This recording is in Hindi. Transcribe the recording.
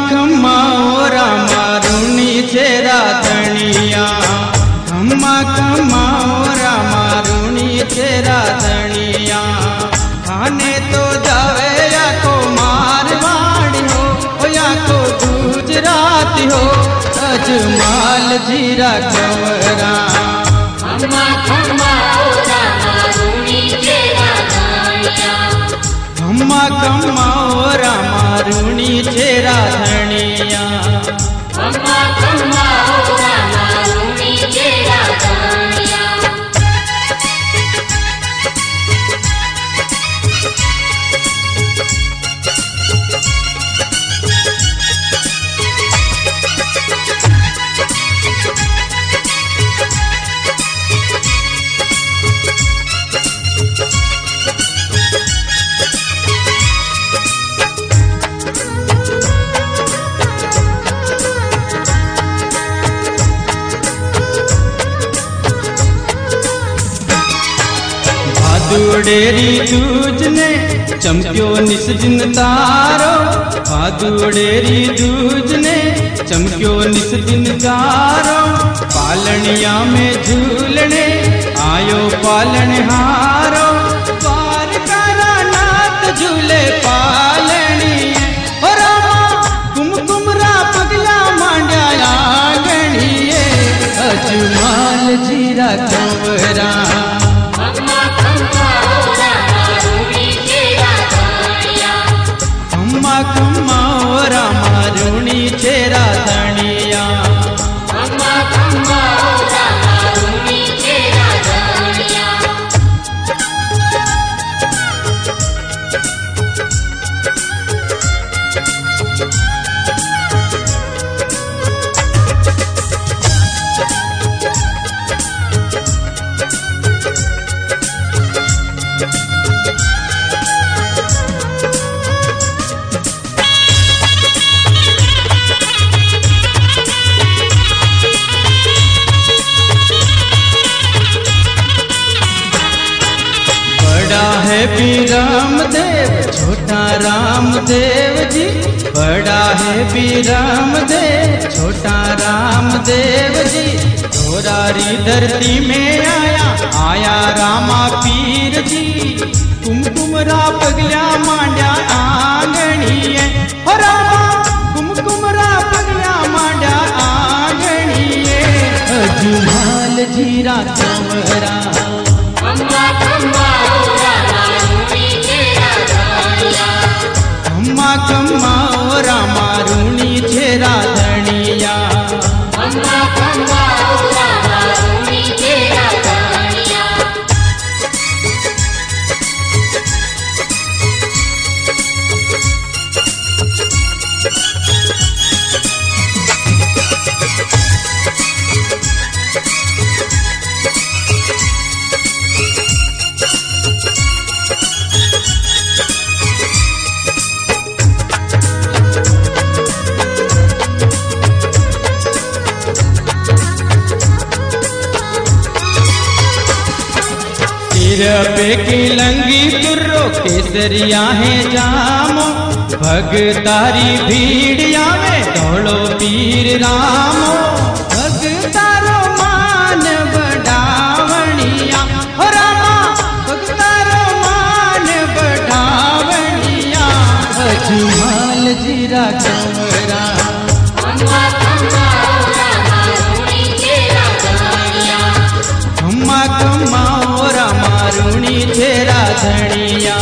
खम्मा ओ रामा रूणी छेरा धनिया। खम्मा खम्मा ओ रामा रूणी छेरा धनिया। खाने तो जावे या को मारवाड़ी हो या को गुजराती हो, अजमाल जीरा कंवरा। खम्मा खम्मा ओ रामा रूणी छेरा धनिया। खम्मा खम्मा ओ रामा रूणी छेरा धनिया। खम्मा खम्मा ओ रामा रूणी छेरा धनिया। भादुड़ेरी दूजने चमक्यो निस दिन तारो। भादुड़ेरी दूजने चमक्यो निस दिन तारो। पालनिया में झूलने आयो पालन हारो। पार करा नाथ झूले पालनी ओ रामा, कुमकुमरा पगला मांड्या आंगणिए, अजमाल जीरा कंवरा। खम्मा खम्मा ओ रामा रूणी छेरा धनिया। खम्मा खम्मा ओ रामा रूणी छेरा धनिया। खम्मा खम्मा ओ रामा रूणी छेरा धनिया। बड़ा है भी रामदेव छोटा रामदेव जी। बड़ा है भी रामदेव छोटा रामदेव जी। धोरारी धरती में आया आया रामा पीर जी। कुमकुमरा पगल्या मांड्या आंगणिए हो रामा, कुमकुमरा पगल्या मांड्या आंगणिए, अजमाल जीरा कंवरा। खम्मा खम्मा ओ रामा रूणी छेरा धनिया। खम्मा खम्मा ओ रामा रूणी छेरा धनिया। खम्मा खम्मा ओ रामा रूणी छेरा धनिया। सिर पे की लंगी तुर्रो केसरिया है जामो। भगतारी भीड़िया में दौड़ो पीर रामो। भगतारो मान बढ़ावणिया हो रामा, भगतारो मान बढ़ावणिया, अजमाल जीरा कंवरा। खम्मा खम्मा ओ रामा रूणी छेरा धनिया। खम्मा खम्मा ओ रामा रूणी छेरा धनिया।